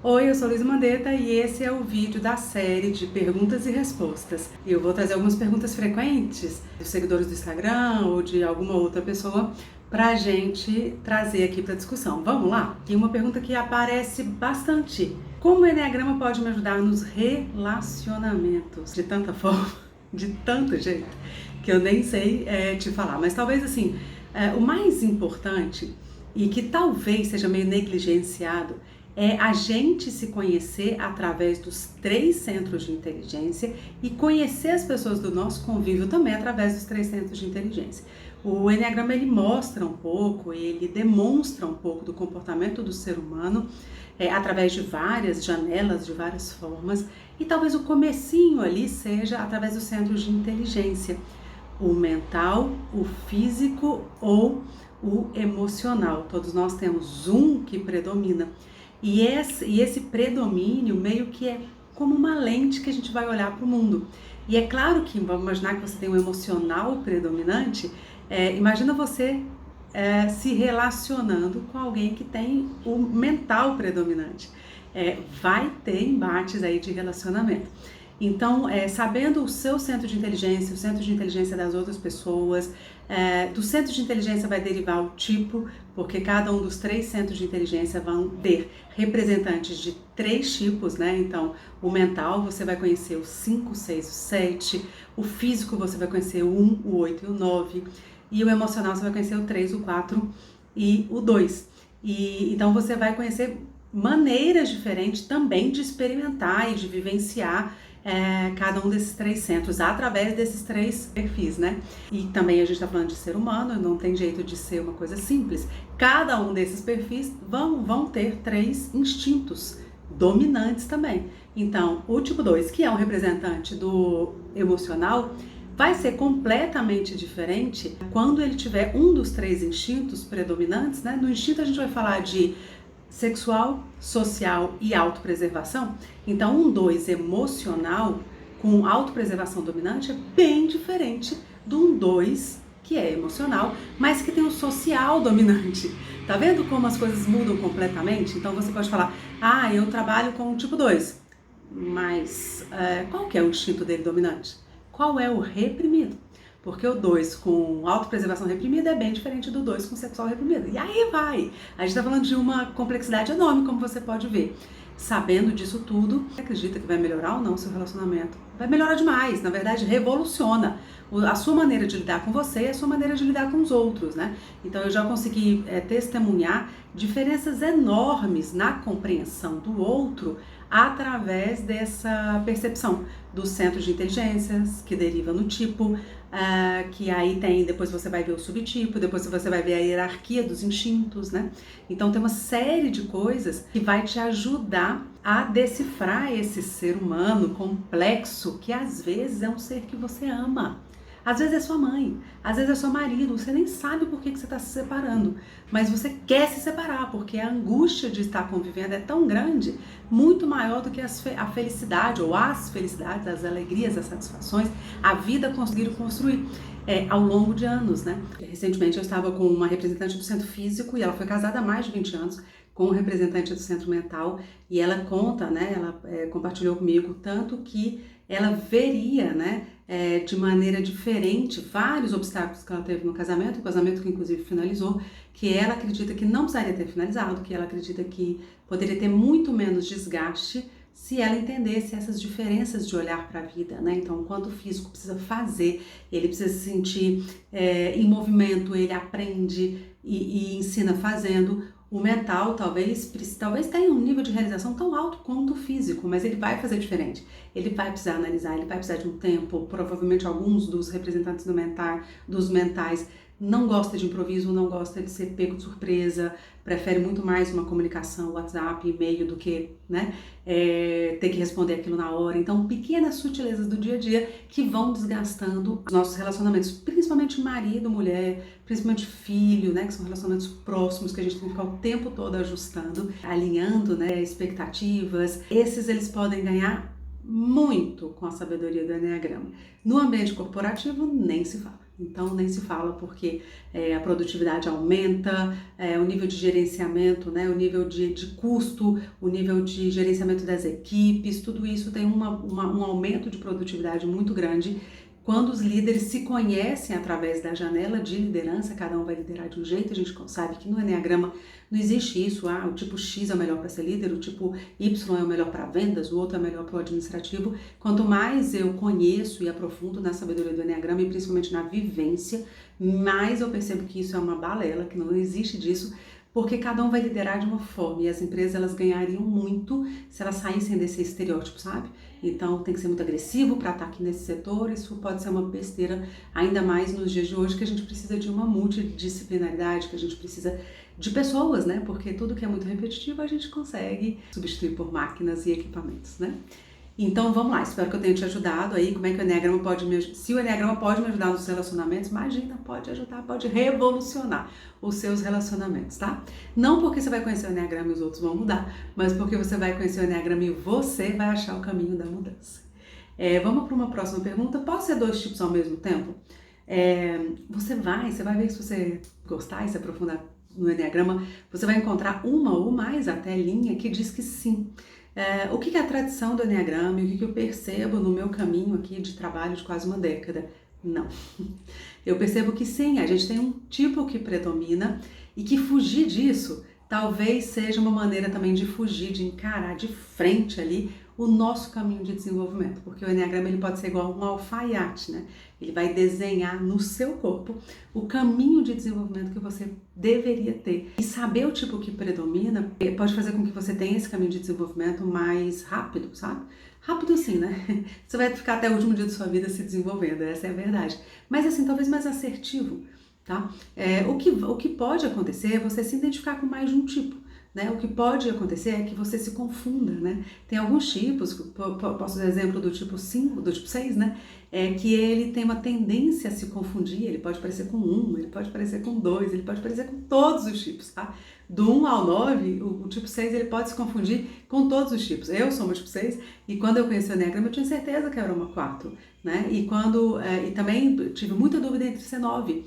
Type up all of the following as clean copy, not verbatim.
Oi, eu sou Luísa Mandetta e esse é o vídeo da série de perguntas e respostas. Eu vou trazer algumas perguntas frequentes dos seguidores do Instagram ou de alguma outra pessoa pra gente trazer aqui pra discussão. Vamos lá? E uma pergunta que aparece bastante. Como o Enneagrama pode me ajudar nos relacionamentos? De tanta forma, de tanto jeito, que eu nem sei te falar. Mas talvez assim, o mais importante e que talvez seja meio negligenciado é a gente se conhecer através dos 3 centros de inteligência e conhecer as pessoas do nosso convívio também através dos 3 centros de inteligência. O Enneagrama ele mostra um pouco, ele demonstra um pouco do comportamento do ser humano através de várias janelas, de várias formas, e talvez o comecinho ali seja através dos centros de inteligência, o mental, o físico ou o emocional. Todos nós temos um que predomina. E esse predomínio meio que é como uma lente que a gente vai olhar para o mundo. E é claro que, vamos imaginar que você tem um emocional predominante, imagina você se relacionando com alguém que tem o mental predominante. Vai ter embates aí de relacionamento. Então, sabendo o seu centro de inteligência, o centro de inteligência das outras pessoas, do centro de inteligência vai derivar o tipo, porque cada um dos 3 centros de inteligência vão ter representantes de 3 tipos, né? Então, o mental você vai conhecer o 5, o 6, o 7, o físico você vai conhecer o 1, o 8 e o 9, e o emocional você vai conhecer o 3, o 4 e o 2. Então, você vai conhecer maneiras diferentes também de experimentar e de vivenciar cada um desses 3 centros, através desses 3 perfis, né? E também a gente está falando de ser humano, não tem jeito de ser uma coisa simples. Cada um desses perfis vão ter 3 instintos dominantes também. Então, o tipo 2, que é um representante do emocional, vai ser completamente diferente quando ele tiver um dos 3 instintos predominantes, né? No instinto a gente vai falar de sexual, social e autopreservação. Então, um 2 emocional com autopreservação dominante é bem diferente do um 2 que é emocional, mas que tem o social dominante. Tá vendo como as coisas mudam completamente? Então, você pode falar, eu trabalho com o tipo 2, mas qual que é o instinto dele dominante? Qual é o reprimido? Porque o 2 com autopreservação reprimida é bem diferente do 2 com sexual reprimido. E aí vai! A gente está falando de uma complexidade enorme, como você pode ver. Sabendo disso tudo, você acredita que vai melhorar ou não o seu relacionamento? Vai melhorar demais, na verdade revoluciona a sua maneira de lidar com você e a sua maneira de lidar com os outros, né? Então eu já consegui testemunhar diferenças enormes na compreensão do outro através dessa percepção dos centros de inteligências que deriva no tipo, que aí tem, depois você vai ver o subtipo, depois você vai ver a hierarquia dos instintos, né? Então tem uma série de coisas que vai te ajudar a decifrar esse ser humano complexo que às vezes é um ser que você ama. Às vezes é sua mãe, às vezes é seu marido, você nem sabe por que você está se separando, mas você quer se separar, porque a angústia de estar convivendo é tão grande, muito maior do que a felicidade, ou as felicidades, as alegrias, as satisfações, a vida conseguiram construir ao longo de anos, né? Recentemente eu estava com uma representante do centro físico e ela foi casada há mais de 20 anos, com um representante do centro mental, e ela conta, né, ela compartilhou comigo tanto que ela veria, né, de maneira diferente vários obstáculos que ela teve no casamento, o casamento que inclusive finalizou, que ela acredita que não precisaria ter finalizado, que ela acredita que poderia ter muito menos desgaste se ela entendesse essas diferenças de olhar para a vida, né? Então, quanto o físico precisa fazer, ele precisa se sentir em movimento, ele aprende e ensina fazendo. O mental talvez tenha um nível de realização tão alto quanto o físico, mas ele vai fazer diferente. Ele vai precisar analisar, ele vai precisar de um tempo. Provavelmente alguns dos representantes dos mentais não gosta de improviso, não gosta de ser pego de surpresa, prefere muito mais uma comunicação, WhatsApp, e-mail, do que, né, ter que responder aquilo na hora. Então, pequenas sutilezas do dia a dia que vão desgastando os nossos relacionamentos, principalmente marido, mulher, principalmente filho, né, que são relacionamentos próximos que a gente tem que ficar o tempo todo ajustando, alinhando, né, expectativas. Eles podem ganhar muito com a sabedoria do Enneagrama. No ambiente corporativo, nem se fala. Então nem se fala porque a produtividade aumenta, o nível de gerenciamento, né, o nível de custo, o nível de gerenciamento das equipes, tudo isso tem um aumento de produtividade muito grande. Quando os líderes se conhecem através da janela de liderança, cada um vai liderar de um jeito, a gente sabe que no Enneagrama não existe isso, o tipo X é o melhor para ser líder, o tipo Y é o melhor para vendas, o outro é o melhor para o administrativo. Quanto mais eu conheço e aprofundo na sabedoria do Enneagrama e principalmente na vivência, mais eu percebo que isso é uma balela, que não existe disso, porque cada um vai liderar de uma forma e as empresas elas ganhariam muito se elas saíssem desse estereótipo, sabe? Então tem que ser muito agressivo para estar aqui nesse setor, isso pode ser uma besteira, ainda mais nos dias de hoje que a gente precisa de uma multidisciplinaridade, que a gente precisa de pessoas, né? Porque tudo que é muito repetitivo a gente consegue substituir por máquinas e equipamentos, né? Então vamos lá, espero que eu tenha te ajudado aí, como é que o Enneagrama pode me ajudar. Se o Enneagrama pode me ajudar nos relacionamentos, imagina, pode ajudar, pode revolucionar os seus relacionamentos, tá? Não porque você vai conhecer o Enneagrama e os outros vão mudar, mas porque você vai conhecer o Enneagrama e você vai achar o caminho da mudança. Vamos para uma próxima pergunta. Pode ser 2 tipos ao mesmo tempo? Você vai ver que se você gostar e se aprofundar no Enneagrama, você vai encontrar uma ou mais até linha que diz que sim. O que é a tradição do Enneagrama e o que eu percebo no meu caminho aqui de trabalho de quase uma década? Não. Eu percebo que sim, a gente tem um tipo que predomina e que fugir disso talvez seja uma maneira também de fugir, de encarar de frente ali o nosso caminho de desenvolvimento, porque o Enneagrama ele pode ser igual um alfaiate, né? Ele vai desenhar no seu corpo o caminho de desenvolvimento que você deveria ter. E saber o tipo que predomina pode fazer com que você tenha esse caminho de desenvolvimento mais rápido, sabe? Rápido assim, né? Você vai ficar até o último dia da sua vida se desenvolvendo, essa é a verdade. Mas assim, talvez mais assertivo, tá? O que pode acontecer é você se identificar com mais de um tipo. Né? O que pode acontecer é que você se confunda, né? Tem alguns tipos, posso dar exemplo do tipo 5, do tipo 6, né? Que ele tem uma tendência a se confundir, ele pode parecer com 1, ele pode parecer com 2, ele pode parecer com todos os tipos, tá? Do 1 ao 9, o tipo 6 ele pode se confundir com todos os tipos. Eu sou uma tipo 6 e quando eu conheci o Enneagrama eu tinha certeza que eu era uma 4, né? E também tive muita dúvida entre ser 9.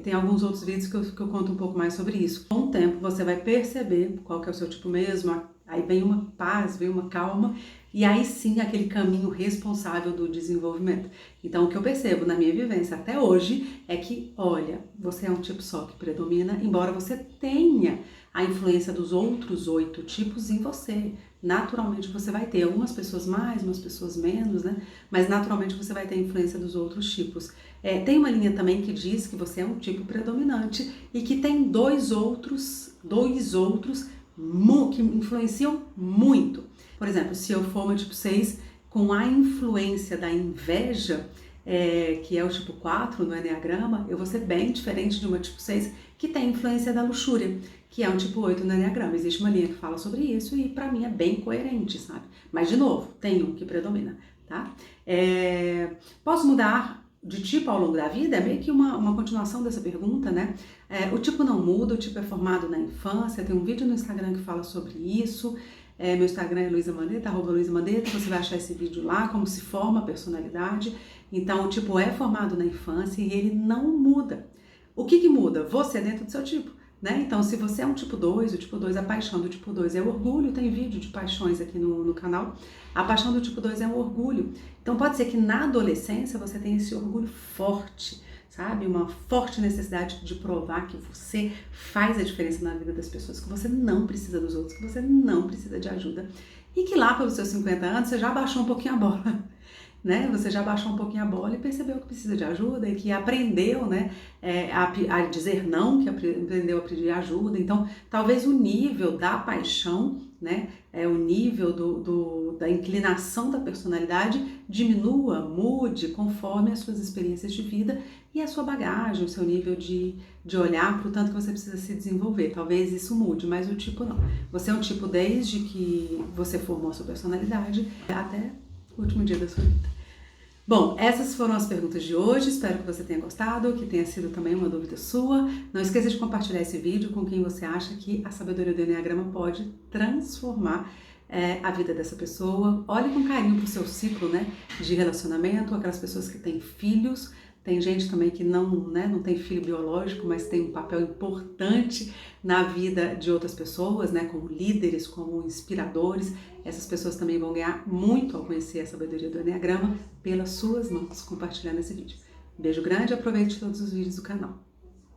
Tem alguns outros vídeos que eu conto um pouco mais sobre isso. Com o tempo você vai perceber qual que é o seu tipo mesmo, aí vem uma paz, vem uma calma, e aí sim aquele caminho responsável do desenvolvimento. Então o que eu percebo na minha vivência até hoje é que, olha, você é um tipo só que predomina, embora você tenha a influência dos outros 8 tipos em você. Naturalmente você vai ter algumas pessoas mais, umas pessoas menos, né? Mas naturalmente você vai ter a influência dos outros tipos. Tem uma linha também que diz que você é um tipo predominante e que tem dois outros que influenciam muito. Por exemplo, se eu for uma tipo 6 com a influência da inveja, que é o tipo 4 no Enneagrama, eu vou ser bem diferente de uma tipo 6 que tem influência da luxúria, que é um tipo 8 no Enneagrama. Existe uma linha que fala sobre isso e pra mim é bem coerente, sabe? Mas de novo, tem um que predomina, tá? Posso mudar de tipo ao longo da vida? É meio que uma continuação dessa pergunta, né? O tipo não muda, o tipo é formado na infância. Tem um vídeo no Instagram que fala sobre isso. Meu Instagram é Luiza Mandetta, @LuizaMandetta. Você vai achar esse vídeo lá, como se forma a personalidade. Então, o tipo é formado na infância e ele não muda. O que muda? Você dentro do seu tipo, né? Então, se você é um tipo 2, o tipo 2, a paixão do tipo 2 é o orgulho. Tem vídeo de paixões aqui no canal. A paixão do tipo 2 é o orgulho. Então, pode ser que na adolescência você tenha esse orgulho forte, sabe? Uma forte necessidade de provar que você faz a diferença na vida das pessoas, que você não precisa dos outros, que você não precisa de ajuda. E que lá pelos seus 50 anos você já baixou um pouquinho a bola, né? Você já baixou um pouquinho a bola e percebeu que precisa de ajuda e que aprendeu, né, a dizer não, que aprendeu a pedir ajuda. Então, talvez o nível da paixão, né, o nível da inclinação da personalidade diminua, mude conforme as suas experiências de vida e a sua bagagem, o seu nível de olhar para o tanto que você precisa se desenvolver. Talvez isso mude, mas o tipo não. Você é um tipo desde que você formou a sua personalidade até o último dia da sua vida. Bom, essas foram as perguntas de hoje, espero que você tenha gostado, que tenha sido também uma dúvida sua. Não esqueça de compartilhar esse vídeo com quem você acha que a sabedoria do Enneagrama pode transformar a vida dessa pessoa. Olhe com carinho para o seu ciclo, né, de relacionamento, aquelas pessoas que têm filhos, Tem gente também que não, né, não tem filho biológico, mas tem um papel importante na vida de outras pessoas, né, como líderes, como inspiradores. Essas pessoas também vão ganhar muito ao conhecer a sabedoria do Enneagrama pelas suas mãos, compartilhando esse vídeo. Beijo grande e aproveite todos os vídeos do canal.